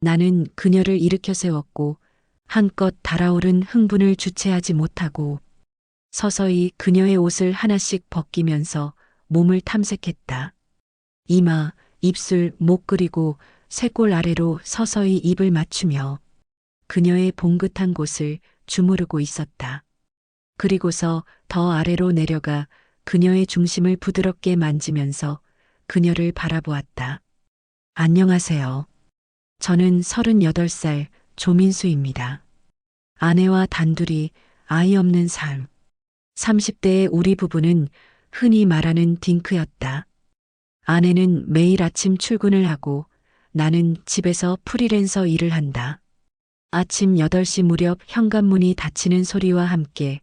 나는 그녀를 일으켜 세웠고 한껏 달아오른 흥분을 주체하지 못하고 서서히 그녀의 옷을 하나씩 벗기면서 몸을 탐색했다. 이마, 입술, 목 그리고 쇄골 아래로 서서히 입을 맞추며 그녀의 봉긋한 곳을 주무르고 있었다. 그리고서 더 아래로 내려가 그녀의 중심을 부드럽게 만지면서 그녀를 바라보았다. 안녕하세요. 저는 38살 조민수입니다. 아내와 단둘이 아이 없는 삶. 30대의 우리 부부는 흔히 말하는 딩크였다. 아내는 매일 아침 출근을 하고 나는 집에서 프리랜서 일을 한다. 아침 8시 무렵 현관문이 닫히는 소리와 함께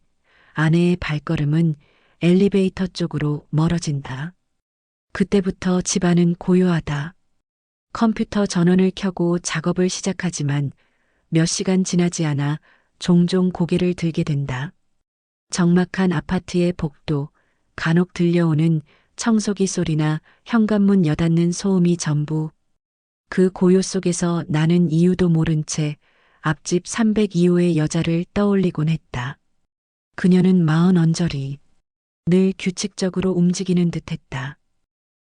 아내의 발걸음은 엘리베이터 쪽으로 멀어진다. 그때부터 집안은 고요하다. 컴퓨터 전원을 켜고 작업을 시작하지만 몇 시간 지나지 않아 종종 고개를 들게 된다. 적막한 아파트의 복도, 간혹 들려오는 청소기 소리나 현관문 여닫는 소음이 전부 그 고요 속에서 나는 이유도 모른 채 앞집 302호의 여자를 떠올리곤 했다. 그녀는 마흔 언저리, 늘 규칙적으로 움직이는 듯했다.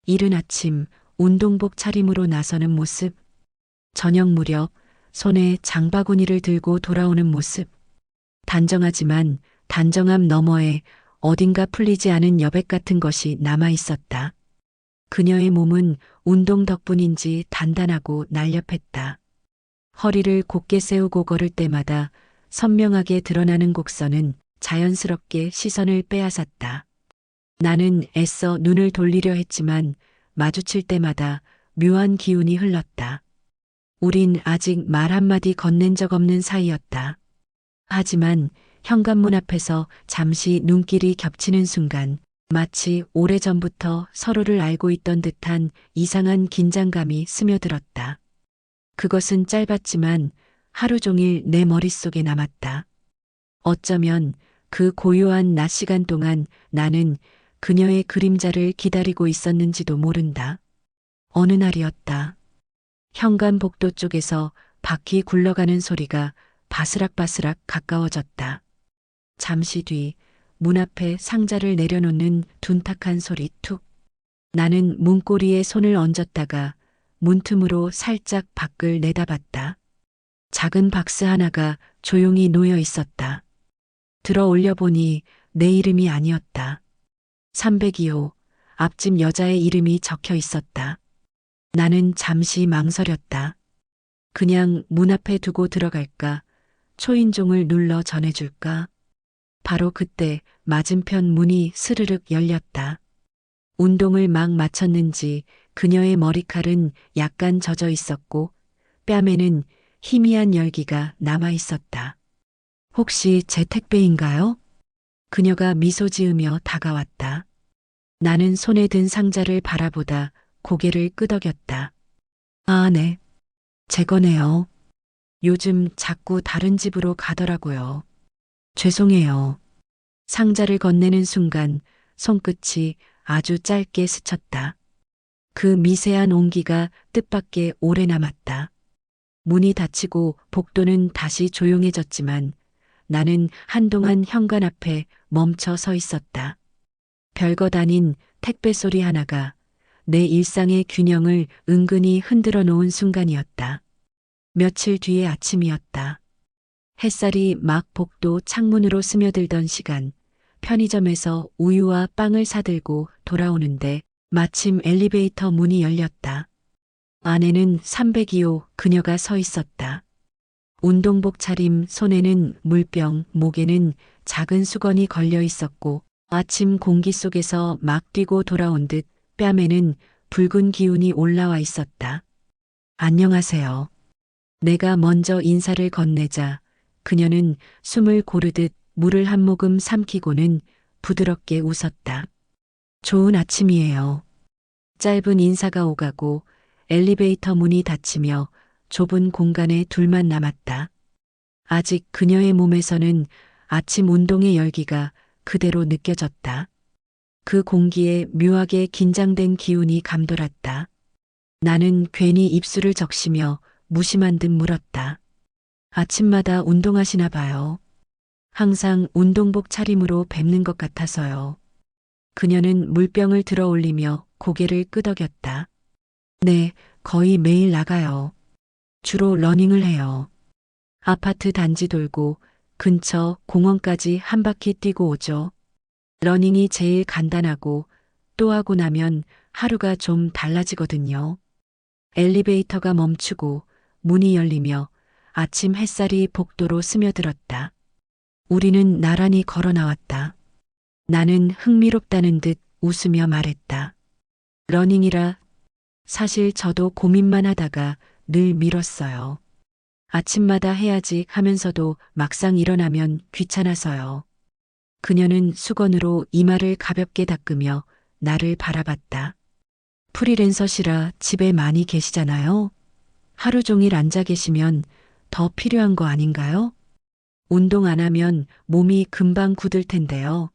이른 아침 운동복 차림으로 나서는 모습, 저녁 무렵 손에 장바구니를 들고 돌아오는 모습, 단정하지만 단정함 너머에 어딘가 풀리지 않은 여백 같은 것이 남아 있었다. 그녀의 몸은 운동 덕분인지 단단하고 날렵했다. 허리를 곧게 세우고 걸을 때마다 선명하게 드러나는 곡선은 자연스럽게 시선을 빼앗았다. 나는 애써 눈을 돌리려 했지만 마주칠 때마다 묘한 기운이 흘렀다. 우린 아직 말 한마디 건넨 적 없는 사이였다. 하지만 현관문 앞에서 잠시 눈길이 겹치는 순간 마치 오래전부터 서로를 알고 있던 듯한 이상한 긴장감이 스며들었다. 그것은 짧았지만 하루 종일 내 머릿속에 남았다. 어쩌면 그 고요한 낮 시간 동안 나는 그녀의 그림자를 기다리고 있었는지도 모른다. 어느 날이었다. 현관 복도 쪽에서 바퀴 굴러가는 소리가 바스락바스락 가까워졌다. 잠시 뒤 문 앞에 상자를 내려놓는 둔탁한 소리 툭. 나는 문고리에 손을 얹었다가 문틈으로 살짝 밖을 내다봤다. 작은 박스 하나가 조용히 놓여 있었다. 들어 올려보니 내 이름이 아니었다. 302호, 앞집 여자의 이름이 적혀 있었다. 나는 잠시 망설였다. 그냥 문 앞에 두고 들어갈까? 초인종을 눌러 전해줄까? 바로 그때 맞은편 문이 스르륵 열렸다. 운동을 막 마쳤는지 그녀의 머리칼은 약간 젖어 있었고 뺨에는 희미한 열기가 남아 있었다. 혹시 제 택배인가요? 그녀가 미소 지으며 다가왔다. 나는 손에 든 상자를 바라보다 고개를 끄덕였다. 아, 네. 제 거네요. 요즘 자꾸 다른 집으로 가더라고요. 죄송해요. 상자를 건네는 순간 손끝이 아주 짧게 스쳤다. 그 미세한 온기가 뜻밖의 오래 남았다. 문이 닫히고 복도는 다시 조용해졌지만 나는 한동안 현관 앞에 멈춰 서 있었다. 별것 아닌 택배 소리 하나가 내 일상의 균형을 은근히 흔들어 놓은 순간이었다. 며칠 뒤의 아침이었다. 햇살이 막 복도 창문으로 스며들던 시간, 편의점에서 우유와 빵을 사들고 돌아오는데 마침 엘리베이터 문이 열렸다. 안에는 302호 그녀가 서 있었다. 운동복 차림, 손에는 물병, 목에는 작은 수건이 걸려 있었고 아침 공기 속에서 막 뛰고 돌아온 듯 뺨에는 붉은 기운이 올라와 있었다. 안녕하세요. 내가 먼저 인사를 건네자 그녀는 숨을 고르듯 물을 한 모금 삼키고는 부드럽게 웃었다. 좋은 아침이에요. 짧은 인사가 오가고 엘리베이터 문이 닫히며 좁은 공간에 둘만 남았다. 아직 그녀의 몸에서는 아침 운동의 열기가 그대로 느껴졌다. 그 공기에 묘하게 긴장된 기운이 감돌았다. 나는 괜히 입술을 적시며 무심한 듯 물었다. 아침마다 운동하시나 봐요. 항상 운동복 차림으로 뵙는 것 같아서요. 그녀는 물병을 들어 올리며 고개를 끄덕였다. 네, 거의 매일 나가요. 주로 러닝을 해요. 아파트 단지 돌고 근처 공원까지 한 바퀴 뛰고 오죠. 러닝이 제일 간단하고 또 하고 나면 하루가 좀 달라지거든요. 엘리베이터가 멈추고 문이 열리며 아침 햇살이 복도로 스며들었다. 우리는 나란히 걸어 나왔다. 나는 흥미롭다는 듯 웃으며 말했다. 러닝이라 사실 저도 고민만 하다가 늘 미뤘어요. 아침마다 해야지 하면서도 막상 일어나면 귀찮아서요. 그녀는 수건으로 이마를 가볍게 닦으며 나를 바라봤다. 프리랜서시라 집에 많이 계시잖아요. 하루 종일 앉아 계시면 더 필요한 거 아닌가요? 운동 안 하면 몸이 금방 굳을 텐데요.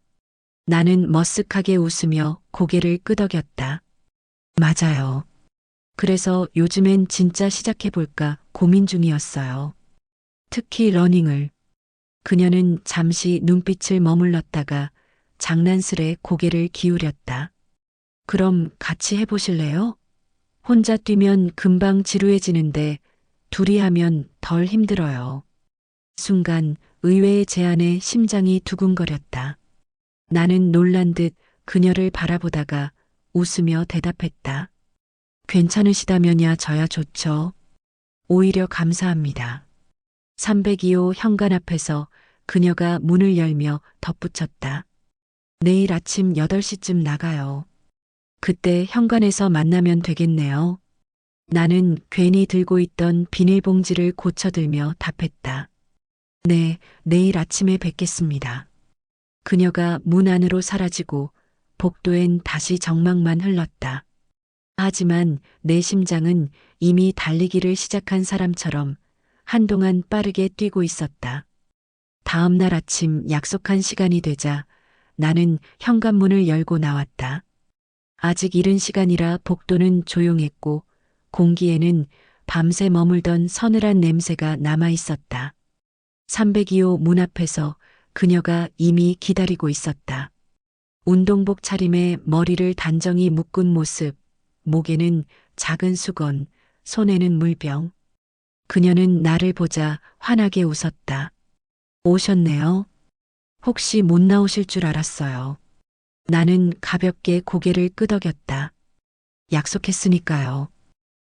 나는 머쓱하게 웃으며 고개를 끄덕였다. 맞아요. 그래서 요즘엔 진짜 시작해볼까 고민 중이었어요. 특히 러닝을. 그녀는 잠시 눈빛을 머물렀다가 장난스레 고개를 기울였다. 그럼 같이 해보실래요? 혼자 뛰면 금방 지루해지는데 둘이 하면 덜 힘들어요. 순간 의외의 제안에 심장이 두근거렸다. 나는 놀란 듯 그녀를 바라보다가 웃으며 대답했다. 괜찮으시다면야 저야 좋죠. 오히려 감사합니다. 302호 현관 앞에서 그녀가 문을 열며 덧붙였다. 내일 아침 8시쯤 나가요. 그때 현관에서 만나면 되겠네요. 나는 괜히 들고 있던 비닐봉지를 고쳐들며 답했다. 네, 내일 아침에 뵙겠습니다. 그녀가 문 안으로 사라지고 복도엔 다시 정막만 흘렀다. 하지만 내 심장은 이미 달리기를 시작한 사람처럼 한동안 빠르게 뛰고 있었다. 다음 날 아침 약속한 시간이 되자 나는 현관문을 열고 나왔다. 아직 이른 시간이라 복도는 조용했고 공기에는 밤새 머물던 서늘한 냄새가 남아 있었다. 302호 문 앞에서 그녀가 이미 기다리고 있었다. 운동복 차림에 머리를 단정히 묶은 모습, 목에는 작은 수건, 손에는 물병. 그녀는 나를 보자 환하게 웃었다. 오셨네요. 혹시 못 나오실 줄 알았어요. 나는 가볍게 고개를 끄덕였다. 약속했으니까요.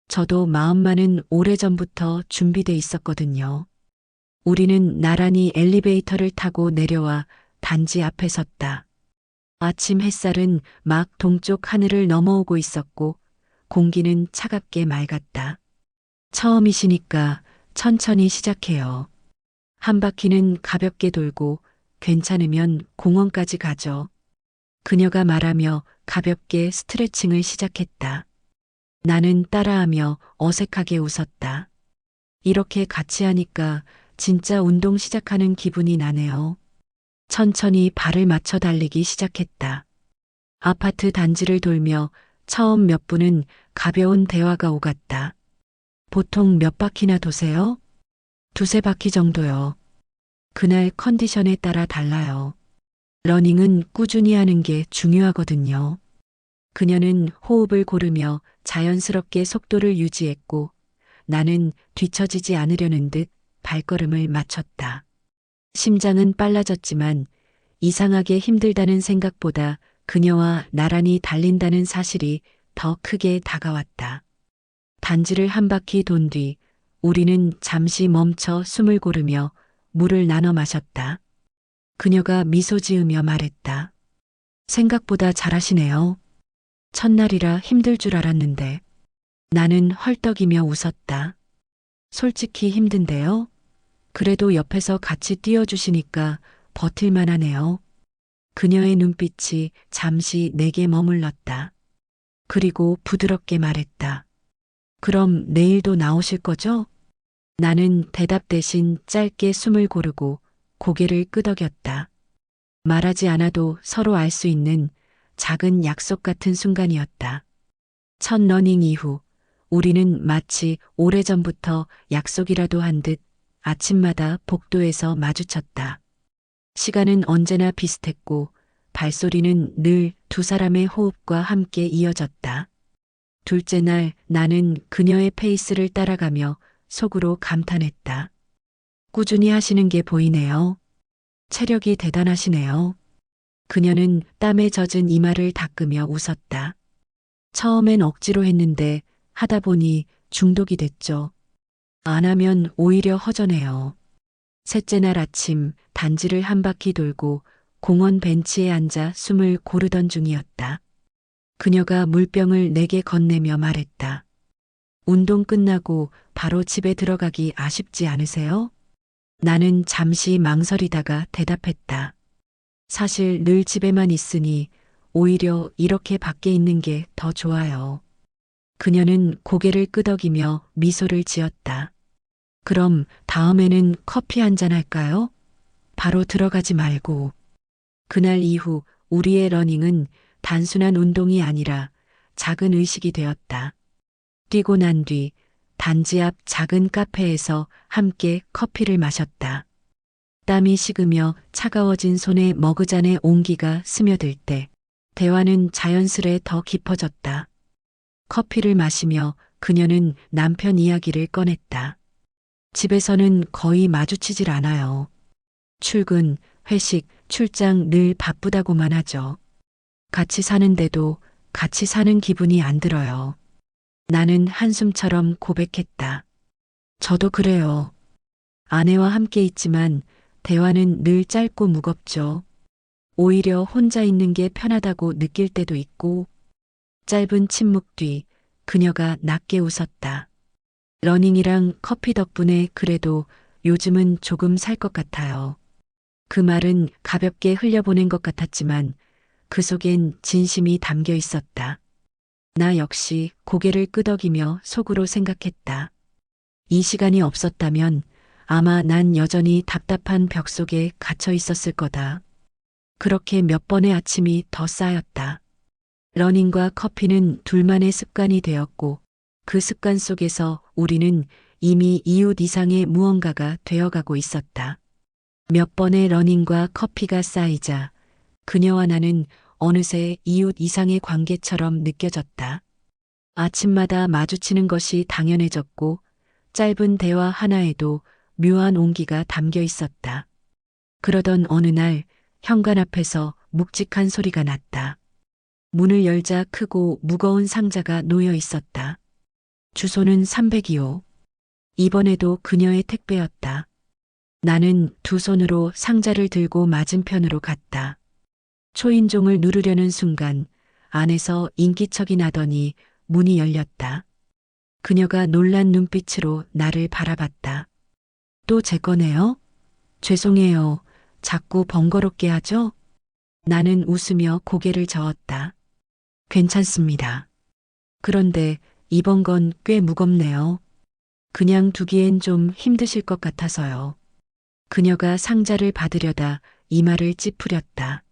저도 마음만은 오래전부터 준비돼 있었거든요. 우리는 나란히 엘리베이터를 타고 내려와 단지 앞에 섰다. 아침 햇살은 막 동쪽 하늘을 넘어오고 있었고 공기는 차갑게 맑았다. 처음이시니까 천천히 시작해요. 한 바퀴는 가볍게 돌고 괜찮으면 공원까지 가죠. 그녀가 말하며 가볍게 스트레칭을 시작했다. 나는 따라하며 어색하게 웃었다. 이렇게 같이 하니까 진짜 운동 시작하는 기분이 나네요. 천천히 발을 맞춰 달리기 시작했다. 아파트 단지를 돌며 처음 몇 분은 가벼운 대화가 오갔다. 보통 몇 바퀴나 도세요? 두세 바퀴 정도요. 그날 컨디션에 따라 달라요. 러닝은 꾸준히 하는 게 중요하거든요. 그녀는 호흡을 고르며 자연스럽게 속도를 유지했고 나는 뒤처지지 않으려는 듯 발걸음을 맞췄다. 심장은 빨라졌지만 이상하게 힘들다는 생각보다 그녀와 나란히 달린다는 사실이 더 크게 다가왔다. 단지를 한 바퀴 돈 뒤 우리는 잠시 멈춰 숨을 고르며 물을 나눠 마셨다. 그녀가 미소 지으며 말했다. 생각보다 잘하시네요. 첫날이라 힘들 줄 알았는데. 나는 헐떡이며 웃었다. 솔직히 힘든데요? 그래도 옆에서 같이 뛰어주시니까 버틸만 하네요. 그녀의 눈빛이 잠시 내게 머물렀다. 그리고 부드럽게 말했다. 그럼 내일도 나오실 거죠? 나는 대답 대신 짧게 숨을 고르고 고개를 끄덕였다. 말하지 않아도 서로 알 수 있는 작은 약속 같은 순간이었다. 첫 러닝 이후 우리는 마치 오래전부터 약속이라도 한 듯 아침마다 복도에서 마주쳤다. 시간은 언제나 비슷했고 발소리는 늘 두 사람의 호흡과 함께 이어졌다. 둘째 날 나는 그녀의 페이스를 따라가며 속으로 감탄했다. 꾸준히 하시는 게 보이네요. 체력이 대단하시네요. 그녀는 땀에 젖은 이마를 닦으며 웃었다. 처음엔 억지로 했는데 하다 보니 중독이 됐죠. 안 하면 오히려 허전해요. 셋째 날 아침 단지를 한 바퀴 돌고 공원 벤치에 앉아 숨을 고르던 중이었다. 그녀가 물병을 내게 건네며 말했다. 운동 끝나고 바로 집에 들어가기 아쉽지 않으세요? 나는 잠시 망설이다가 대답했다. 사실 늘 집에만 있으니 오히려 이렇게 밖에 있는 게 더 좋아요. 그녀는 고개를 끄덕이며 미소를 지었다. 그럼 다음에는 커피 한잔 할까요? 바로 들어가지 말고. 그날 이후 우리의 러닝은 단순한 운동이 아니라 작은 의식이 되었다. 뛰고 난 뒤 단지 앞 작은 카페에서 함께 커피를 마셨다. 땀이 식으며 차가워진 손에 머그잔의 온기가 스며들 때 대화는 자연스레 더 깊어졌다. 커피를 마시며 그녀는 남편 이야기를 꺼냈다. 집에서는 거의 마주치질 않아요. 출근, 회식, 출장 늘 바쁘다고만 하죠. 같이 사는데도 같이 사는 기분이 안 들어요. 나는 한숨처럼 고백했다. 저도 그래요. 아내와 함께 있지만 대화는 늘 짧고 무겁죠. 오히려 혼자 있는 게 편하다고 느낄 때도 있고, 짧은 침묵 뒤 그녀가 낮게 웃었다. 러닝이랑 커피 덕분에 그래도 요즘은 조금 살 것 같아요. 그 말은 가볍게 흘려보낸 것 같았지만 그 속엔 진심이 담겨 있었다. 나 역시 고개를 끄덕이며 속으로 생각했다. 이 시간이 없었다면 아마 난 여전히 답답한 벽 속에 갇혀 있었을 거다. 그렇게 몇 번의 아침이 더 쌓였다. 러닝과 커피는 둘만의 습관이 되었고 그 습관 속에서 우리는 이미 이웃 이상의 무언가가 되어가고 있었다. 몇 번의 러닝과 커피가 쌓이자 그녀와 나는 어느새 이웃 이상의 관계처럼 느껴졌다. 아침마다 마주치는 것이 당연해졌고 짧은 대화 하나에도 묘한 온기가 담겨 있었다. 그러던 어느 날 현관 앞에서 묵직한 소리가 났다. 문을 열자 크고 무거운 상자가 놓여 있었다. 주소는 302호. 이번에도 그녀의 택배였다. 나는 두 손으로 상자를 들고 맞은편으로 갔다. 초인종을 누르려는 순간 안에서 인기척이 나더니 문이 열렸다. 그녀가 놀란 눈빛으로 나를 바라봤다. 또 제 거네요? 죄송해요. 자꾸 번거롭게 하죠? 나는 웃으며 고개를 저었다. 괜찮습니다. 그런데 이번 건 꽤 무겁네요. 그냥 두기엔 좀 힘드실 것 같아서요. 그녀가 상자를 받으려다 이마를 찌푸렸다.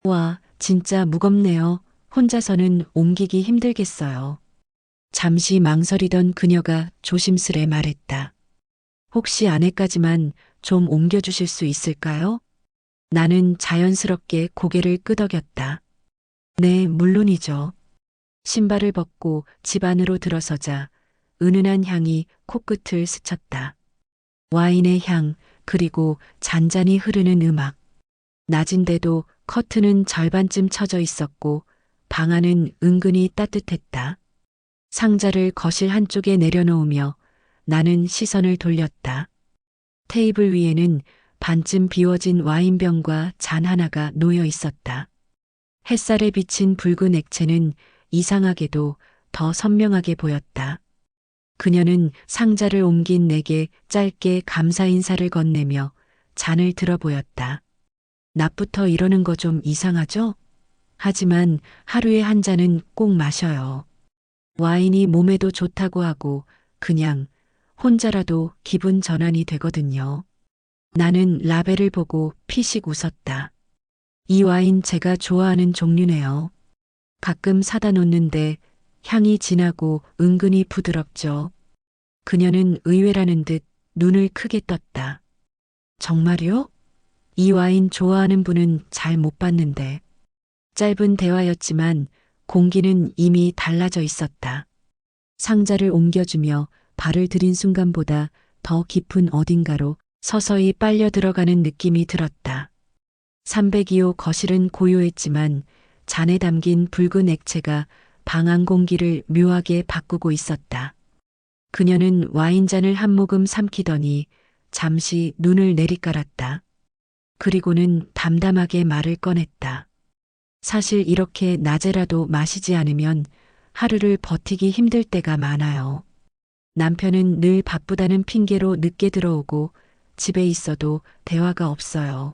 와, 진짜 무겁네요. 혼자서는 옮기기 힘들겠어요. 잠시 망설이던 그녀가 조심스레 말했다. 혹시 안에까지만 좀 옮겨주실 수 있을까요? 나는 자연스럽게 고개를 끄덕였다. 네, 물론이죠. 신발을 벗고 집 안으로 들어서자 은은한 향이 코끝을 스쳤다. 와인의 향, 그리고 잔잔히 흐르는 음악. 낮인데도 커튼은 절반쯤 쳐져 있었고 방 안은 은근히 따뜻했다. 상자를 거실 한쪽에 내려놓으며 나는 시선을 돌렸다. 테이블 위에는 반쯤 비워진 와인병과 잔 하나가 놓여 있었다. 햇살에 비친 붉은 액체는 이상하게도 더 선명하게 보였다. 그녀는 상자를 옮긴 내게 짧게 감사 인사를 건네며 잔을 들어 보였다. 낮부터 이러는 거 좀 이상하죠? 하지만 하루에 한 잔은 꼭 마셔요. 와인이 몸에도 좋다고 하고 그냥 혼자라도 기분 전환이 되거든요. 나는 라벨을 보고 피식 웃었다. 이 와인 제가 좋아하는 종류네요. 가끔 사다 놓는데 향이 진하고 은근히 부드럽죠. 그녀는 의외라는 듯 눈을 크게 떴다. 정말요? 이 와인 좋아하는 분은 잘 못 봤는데. 짧은 대화였지만 공기는 이미 달라져 있었다. 상자를 옮겨주며 발을 들인 순간보다 더 깊은 어딘가로 서서히 빨려 들어가는 느낌이 들었다. 302호 거실은 고요했지만 잔에 담긴 붉은 액체가 방 안 공기를 묘하게 바꾸고 있었다. 그녀는 와인잔을 한 모금 삼키더니 잠시 눈을 내리깔았다. 그리고는 담담하게 말을 꺼냈다. 사실 이렇게 낮에라도 마시지 않으면 하루를 버티기 힘들 때가 많아요. 남편은 늘 바쁘다는 핑계로 늦게 들어오고 집에 있어도 대화가 없어요.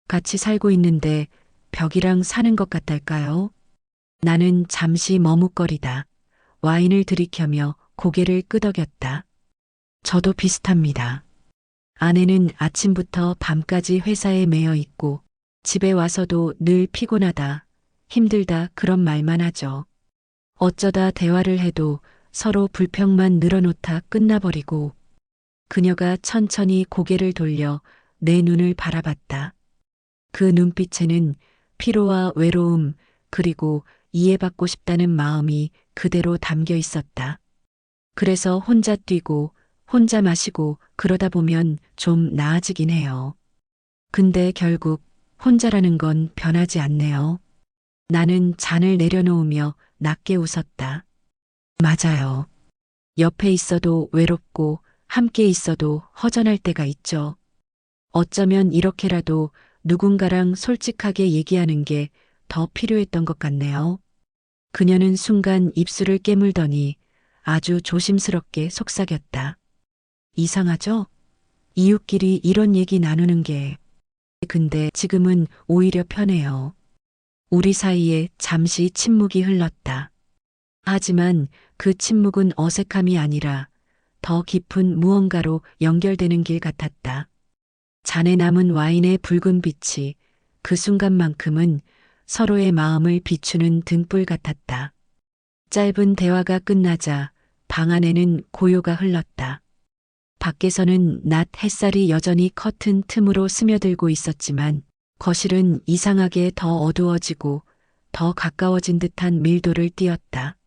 같이 살고 있는데 벽이랑 사는 것 같달까요? 나는 잠시 머뭇거리다 와인을 들이켜며 고개를 끄덕였다. 저도 비슷합니다. 아내는 아침부터 밤까지 회사에 매여 있고 집에 와서도 늘 피곤하다, 힘들다 그런 말만 하죠. 어쩌다 대화를 해도 서로 불평만 늘어놓다 끝나버리고 그녀가 천천히 고개를 돌려 내 눈을 바라봤다. 그 눈빛에는 피로와 외로움 그리고 이해받고 싶다는 마음이 그대로 담겨 있었다. 그래서 혼자 뛰고 혼자 마시고 그러다 보면 좀 나아지긴 해요. 근데 결국 혼자라는 건 변하지 않네요. 나는 잔을 내려놓으며 낮게 웃었다. 맞아요. 옆에 있어도 외롭고 함께 있어도 허전할 때가 있죠. 어쩌면 이렇게라도 누군가랑 솔직하게 얘기하는 게 더 필요했던 것 같네요. 그녀는 순간 입술을 깨물더니 아주 조심스럽게 속삭였다. 이상하죠? 이웃끼리 이런 얘기 나누는 게. 근데 지금은 오히려 편해요. 우리 사이에 잠시 침묵이 흘렀다. 하지만 그 침묵은 어색함이 아니라 더 깊은 무언가로 연결되는 길 같았다. 잔에 남은 와인의 붉은 빛이 그 순간만큼은 서로의 마음을 비추는 등불 같았다. 짧은 대화가 끝나자 방 안에는 고요가 흘렀다. 밖에서는 낮 햇살이 여전히 커튼 틈으로 스며들고 있었지만 거실은 이상하게 더 어두워지고 더 가까워진 듯한 밀도를 띠었다.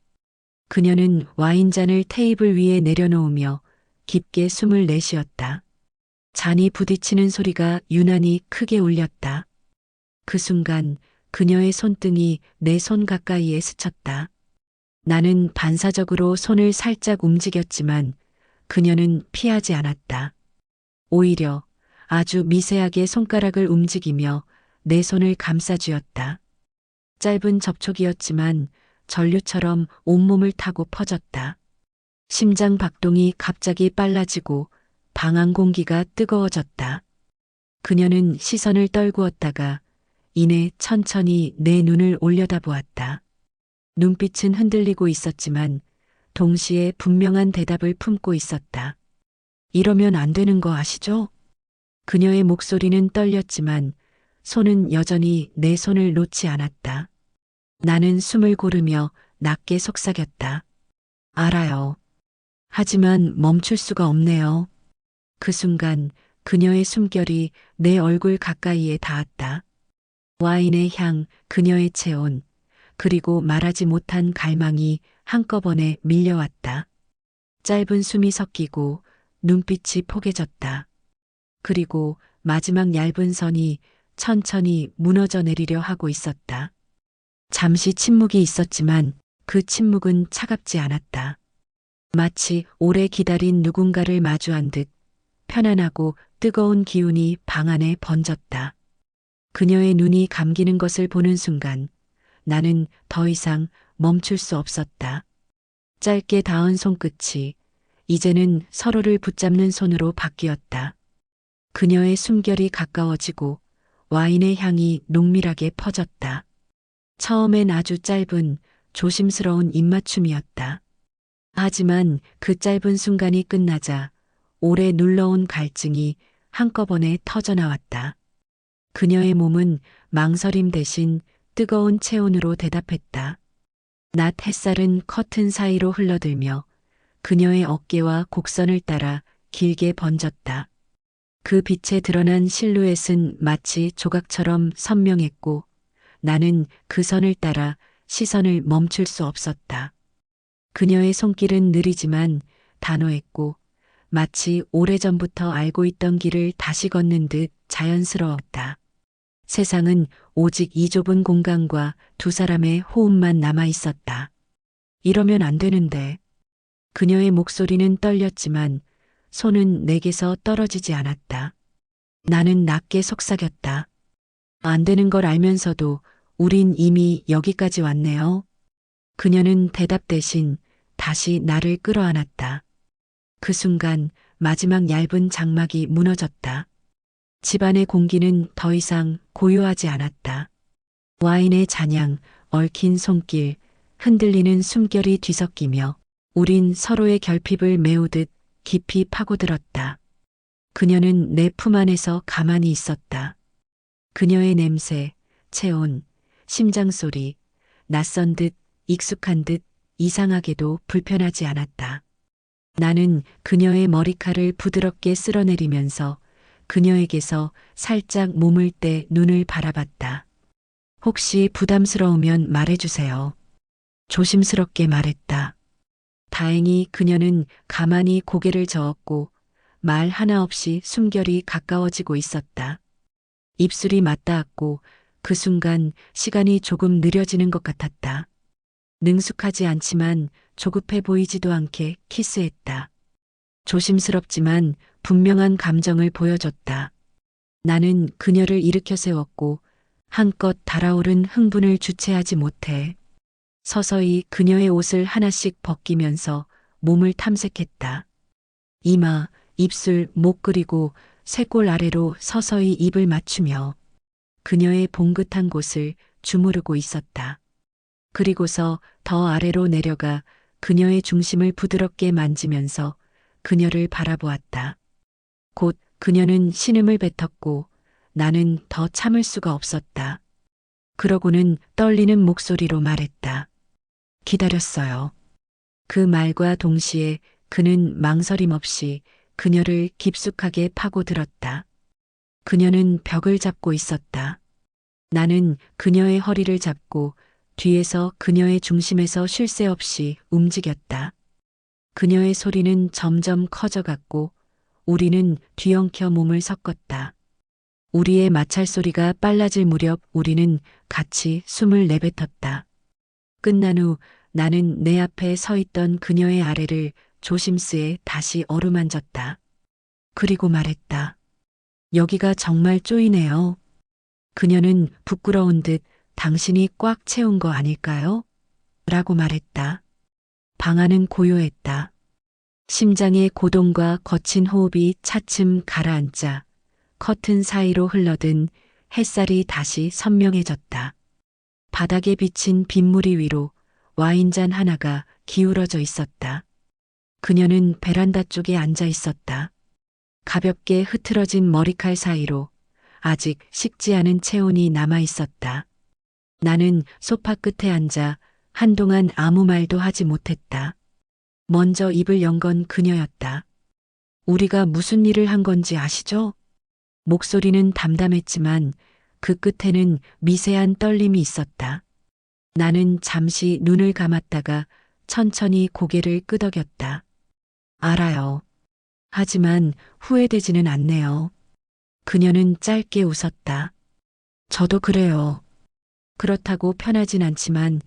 그녀는 와인잔을 테이블 위에 내려놓으며 깊게 숨을 내쉬었다. 잔이 부딪히는 소리가 유난히 크게 울렸다. 그 순간 그녀의 손등이 내 손 가까이에 스쳤다. 나는 반사적으로 손을 살짝 움직였지만 그녀는 피하지 않았다. 오히려 아주 미세하게 손가락을 움직이며 내 손을 감싸쥐었다. 짧은 접촉이었지만 전류처럼 온몸을 타고 퍼졌다. 심장 박동이 갑자기 빨라지고 방 안 공기가 뜨거워졌다. 그녀는 시선을 떨구었다가 이내 천천히 내 눈을 올려다보았다. 눈빛은 흔들리고 있었지만 동시에 분명한 대답을 품고 있었다. 이러면 안 되는 거 아시죠? 그녀의 목소리는 떨렸지만 손은 여전히 내 손을 놓지 않았다. 나는 숨을 고르며 낮게 속삭였다. 알아요. 하지만 멈출 수가 없네요. 그 순간 그녀의 숨결이 내 얼굴 가까이에 닿았다. 와인의 향, 그녀의 체온, 그리고 말하지 못한 갈망이 한꺼번에 밀려왔다. 짧은 숨이 섞이고 눈빛이 포개졌다. 그리고 마지막 얇은 선이 천천히 무너져 내리려 하고 있었다. 잠시 침묵이 있었지만 그 침묵은 차갑지 않았다. 마치 오래 기다린 누군가를 마주한 듯 편안하고 뜨거운 기운이 방 안에 번졌다. 그녀의 눈이 감기는 것을 보는 순간 나는 더 이상 멈출 수 없었다. 짧게 닿은 손끝이 이제는 서로를 붙잡는 손으로 바뀌었다. 그녀의 숨결이 가까워지고 와인의 향이 농밀하게 퍼졌다. 처음엔 아주 짧은 조심스러운 입맞춤이었다. 하지만 그 짧은 순간이 끝나자 오래 눌러온 갈증이 한꺼번에 터져나왔다. 그녀의 몸은 망설임 대신 뜨거운 체온으로 대답했다. 낮 햇살은 커튼 사이로 흘러들며 그녀의 어깨와 곡선을 따라 길게 번졌다. 그 빛에 드러난 실루엣은 마치 조각처럼 선명했고 나는 그 선을 따라 시선을 멈출 수 없었다. 그녀의 손길은 느리지만 단호했고 마치 오래전부터 알고 있던 길을 다시 걷는 듯 자연스러웠다. 세상은 오직 이 좁은 공간과 두 사람의 호흡만 남아 있었다. 이러면 안 되는데. 그녀의 목소리는 떨렸지만 손은 내게서 떨어지지 않았다. 나는 낮게 속삭였다. 안 되는 걸 알면서도 우린 이미 여기까지 왔네요. 그녀는 대답 대신 다시 나를 끌어안았다. 그 순간 마지막 얇은 장막이 무너졌다. 집안의 공기는 더 이상 고요하지 않았다. 와인의 잔향, 얽힌 손길, 흔들리는 숨결이 뒤섞이며 우린 서로의 결핍을 메우듯 깊이 파고들었다. 그녀는 내 품 안에서 가만히 있었다. 그녀의 냄새, 체온, 심장 소리, 낯선 듯 익숙한 듯 이상하게도 불편하지 않았다. 나는 그녀의 머리칼을 부드럽게 쓸어내리면서 그녀에게서 살짝 몸을 떼 눈을 바라봤다. 혹시 부담스러우면 말해주세요. 조심스럽게 말했다. 다행히 그녀는 가만히 고개를 저었고 말 하나 없이 숨결이 가까워지고 있었다. 입술이 맞닿았고 그 순간 시간이 조금 느려지는 것 같았다. 능숙하지 않지만 조급해 보이지도 않게 키스했다. 조심스럽지만 분명한 감정을 보여줬다. 나는 그녀를 일으켜 세웠고 한껏 달아오른 흥분을 주체하지 못해 서서히 그녀의 옷을 하나씩 벗기면서 몸을 탐색했다. 이마, 입술, 목 그리고 쇄골 아래로 서서히 입을 맞추며 그녀의 봉긋한 곳을 주무르고 있었다. 그리고서 더 아래로 내려가 그녀의 중심을 부드럽게 만지면서 그녀를 바라보았다. 곧 그녀는 신음을 뱉었고 나는 더 참을 수가 없었다. 그러고는 떨리는 목소리로 말했다. 기다렸어요. 그 말과 동시에 그는 망설임 없이 그녀를 깊숙하게 파고들었다. 그녀는 벽을 잡고 있었다. 나는 그녀의 허리를 잡고 뒤에서 그녀의 중심에서 쉴 새 없이 움직였다. 그녀의 소리는 점점 커져갔고 우리는 뒤엉켜 몸을 섞었다. 우리의 마찰 소리가 빨라질 무렵 우리는 같이 숨을 내뱉었다. 끝난 후 나는 내 앞에 서 있던 그녀의 아래를 조심스레 다시 어루만졌다. 그리고 말했다. 여기가 정말 쪼이네요. 그녀는 부끄러운 듯 당신이 꽉 채운 거 아닐까요? 라고 말했다. 방 안은 고요했다. 심장의 고동과 거친 호흡이 차츰 가라앉자 커튼 사이로 흘러든 햇살이 다시 선명해졌다. 바닥에 비친 빗무리 위로 와인잔 하나가 기울어져 있었다. 그녀는 베란다 쪽에 앉아 있었다. 가볍게 흐트러진 머리칼 사이로 아직 식지 않은 체온이 남아 있었다. 나는 소파 끝에 앉아 한동안 아무 말도 하지 못했다. 먼저 입을 연 건 그녀였다. 우리가 무슨 일을 한 건지 아시죠? 목소리는 담담했지만 그 끝에는 미세한 떨림이 있었다. 나는 잠시 눈을 감았다가 천천히 고개를 끄덕였다. 알아요. 하지만 후회되지는 않네요. 그녀는 짧게 웃었다. 저도 그래요. 그렇다고 편하진 않지만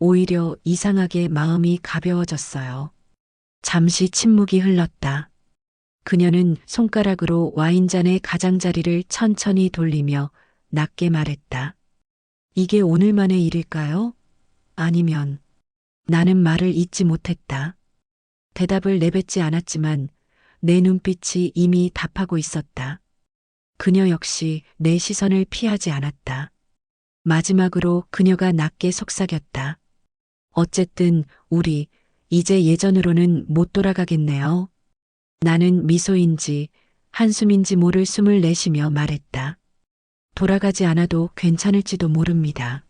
오히려 이상하게 마음이 가벼워졌어요. 잠시 침묵이 흘렀다. 그녀는 손가락으로 와인잔의 가장자리를 천천히 돌리며 낮게 말했다. 이게 오늘만의 일일까요? 아니면 나는 말을 잇지 못했다. 대답을 내뱉지 않았지만 내 눈빛이 이미 답하고 있었다. 그녀 역시 내 시선을 피하지 않았다. 마지막으로 그녀가 낮게 속삭였다. 어쨌든 우리 이제 예전으로는 못 돌아가겠네요. 나는 미소인지 한숨인지 모를 숨을 내쉬며 말했다. 돌아가지 않아도 괜찮을지도 모릅니다.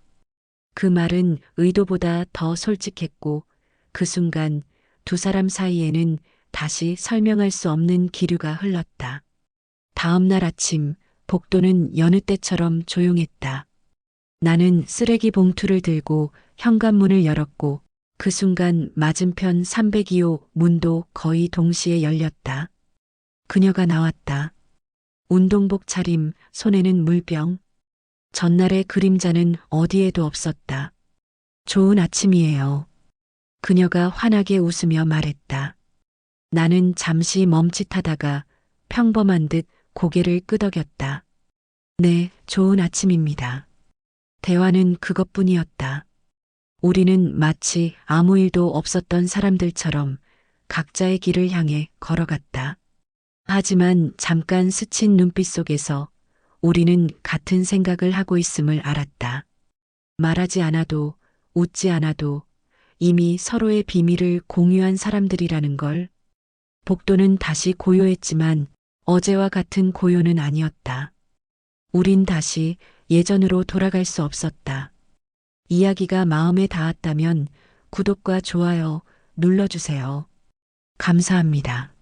그 말은 의도보다 더 솔직했고 그 순간 두 사람 사이에는 다시 설명할 수 없는 기류가 흘렀다. 다음 날 아침 복도는 여느 때처럼 조용했다. 나는 쓰레기 봉투를 들고 현관문을 열었고 그 순간 맞은편 302호 문도 거의 동시에 열렸다. 그녀가 나왔다. 운동복 차림, 손에는 물병. 전날의 그림자는 어디에도 없었다. 좋은 아침이에요. 그녀가 환하게 웃으며 말했다. 나는 잠시 멈칫하다가 평범한 듯 고개를 끄덕였다. 네, 좋은 아침입니다. 대화는 그것뿐이었다. 우리는 마치 아무 일도 없었던 사람들처럼 각자의 길을 향해 걸어갔다. 하지만 잠깐 스친 눈빛 속에서 우리는 같은 생각을 하고 있음을 알았다. 말하지 않아도, 웃지 않아도 이미 서로의 비밀을 공유한 사람들이라는 걸. 복도는 다시 고요했지만 어제와 같은 고요는 아니었다. 우린 다시 예전으로 돌아갈 수 없었다. 이야기가 마음에 닿았다면 구독과 좋아요 눌러주세요. 감사합니다.